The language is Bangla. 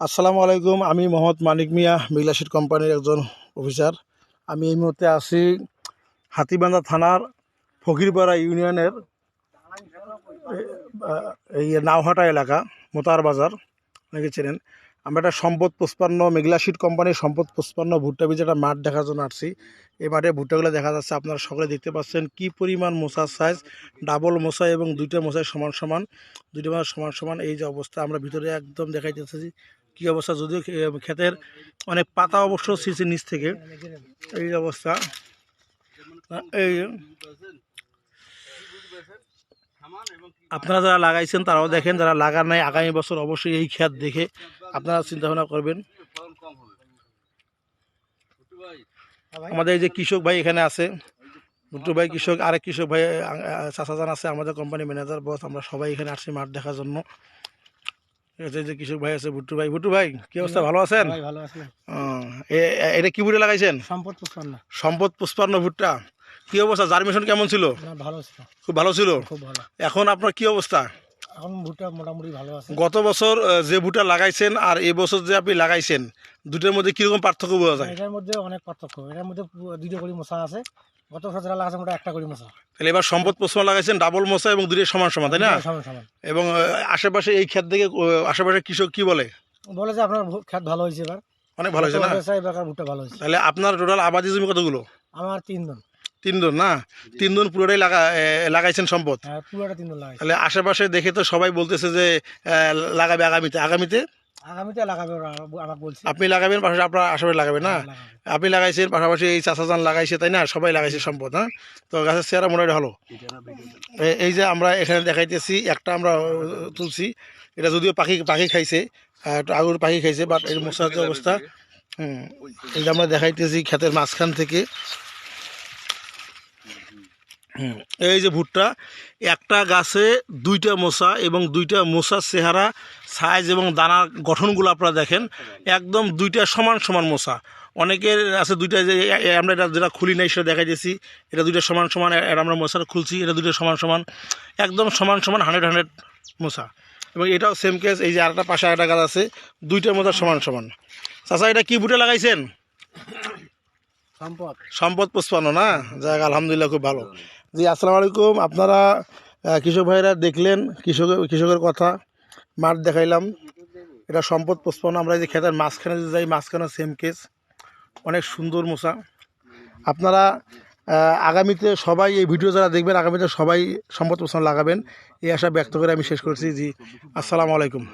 আসসালামু আলাইকুম। আমি মোহাম্মদ মানিক মিয়া, মেঘলা সিড কোম্পানির একজন অফিসার। আমি এই মুহূর্তে আছি হাতীবান্ধা থানার ফকিরপাড়া ইউনিয়নের এই নাওহাটা এলাকা, মোতার বাজার, অনেকে চেনেন। আমরা একটা সম্পদ 55 মেঘলা সিড কোম্পানির সম্পদ 55 ভুট্টা বীজ একটা মাঠ দেখার জন্য আসছি। এই মাঠে ভুট্টাগুলো দেখা যাচ্ছে, আপনারা সকলে দেখতে পাচ্ছেন কি পরিমাণ মোসার সাইজ, ডাবল মোসা এবং দুইটা মোসাই সমান সমান, দুইটা মোসা সমান সমান। এই যে অবস্থা, আমরা ভিতরে একদম দেখাইতেছি কি অবস্থা। যদিও ক্ষেতের অনেক পাতা অবশ্য ছিঁড়ছে নিচ থেকে, এই অবস্থা। এই আপনারা যারা লাগাইছেন তারাও দেখেন, যারা লাগার নাই আগামী বছর অবশ্যই এই ক্ষেত দেখে আপনারা চিন্তা ভাবনা করবেন। আমাদের এই যে কৃষক ভাই এখানে আছে, ভুট্টু ভাই কৃষক, আরেক কৃষক ভাই চাচাজান আছে, আমাদের কোম্পানি ম্যানেজার বস, আমরা সবাই এখানে আসছি মাঠ দেখার জন্য। এই যে কৃষক ভাই আছে, ভুট্টু ভাই। ভুট্টু ভাই, কি অবস্থা, ভালো আছেন? এটা কি ভুট্টা লাগাইছেন? সম্পদ 55 ভুট্টা। কি অবস্থা, জার্মিনেশন কেমন ছিল? ভালো ছিল, খুব ভালো ছিল। খুব ভালো। এখন আপনার কি অবস্থা? এখন ভুট্টা মোটামুটি ভালো আছে। গত বছর যে ভুট্টা লাগাইছেন আর এই বছর যে আপনি লাগাইছেন, দুটোর মধ্যে কিরকম পার্থক্য বোঝা যায়? এটার মধ্যে অনেক পার্থক্য। এটার মধ্যে দুটো করে মশা আছে, গত বছর যারা লাগাচ্ছে ওটা একটা করে মশা। তাহলে এবার সম্পদ 55 লাগাইছেন, ডাবল মশা এবং দুটোর সমান সমান, তাই না? সমান সমান। এবং আশেপাশে এই ক্ষেত থেকে আশেপাশে কৃষক কি বলে? বলে যে আপনার ক্ষেত ভালো হয়েছে, এবার অনেক ভালো হয়েছে না? এবার ভুট্টা ভালো হয়েছে। তাহলে আপনার টোটাল আবাদি জমি কতগুলো? আমার 3 জন। 3 জন না? 3 জন পুরোটাই লাগাইছেন সম্পদ? হ্যাঁ, পুরোটা 3 জন লাগাইছে। তাহলে আশেপাশে দেখে তো সবাই বলতেছে যে লাগাবে আগামীতে। আগামীতে লাগাবে ওরা, আমাকে বলছে। আপনি লাগাবেন, পাশাপাশি আপনার আশেপাশে লাগাবে না? আপনি লাগাইছেন, পাশাপাশি এই চাচাজান লাগাইছে, তাই না? সবাই লাগাইছে সম্পদ। হ্যাঁ, তো গাছের চেহারা মোটামুটি ভালো। এই যে আমরা এখানে দেখাইতেছি, একটা আমরা তুলছি, এটা যদিও পাখি খাইছে, একটু আগুর পাখি খাইছে, বাট এর মশার যে অবস্থা। এই যে আমরা দেখাইতেছি ক্ষেতের মাঝখান থেকে। এই যে ভুট্টা, একটা গাছে 2টা মোসা এবং 2টা মোসার চেহারা, সাইজ এবং দানার গঠনগুলো আপনারা দেখেন, একদম 2টা সমান সমান মোসা। অনেকের আছে 2টা, যে আমরা এটা যেটা খুলি নাই সেটা দেখাই দিয়েছি, এটা 2টা সমান সমান। এটা আমরা মোসাটা খুলছি, এটা 2টা সমান সমান, একদম সমান সমান 100 মোসা। এবং এটাও সেম কেস। এই যে আরেকটা পাশে আরেকটা গাছ আছে, 2টা মোসা সমান সমান। চাচা, এটা কি ভুট্টা লাগাইছেন? সম্পদ 55 না? যাক, আলহামদুলিল্লাহ, খুব ভালো। জি, আসসালামু আলাইকুম। আপনারা কৃষক ভাইরা দেখলেন কৃষকের কথা, মাঠ দেখাইলাম। এটা সম্পদ 55। আমরা যে ক্ষেতের মাঝখানে যে যাই, মাঝখানে সেম কেস, অনেক সুন্দর মশা। আপনারা আগামীতে সবাই এই ভিডিও যারা দেখবেন, আগামীতে সবাই সম্পদ 55 লাগাবেন, এই আশা ব্যক্ত করে আমি শেষ করছি। জি, আসসালামু আলাইকুম।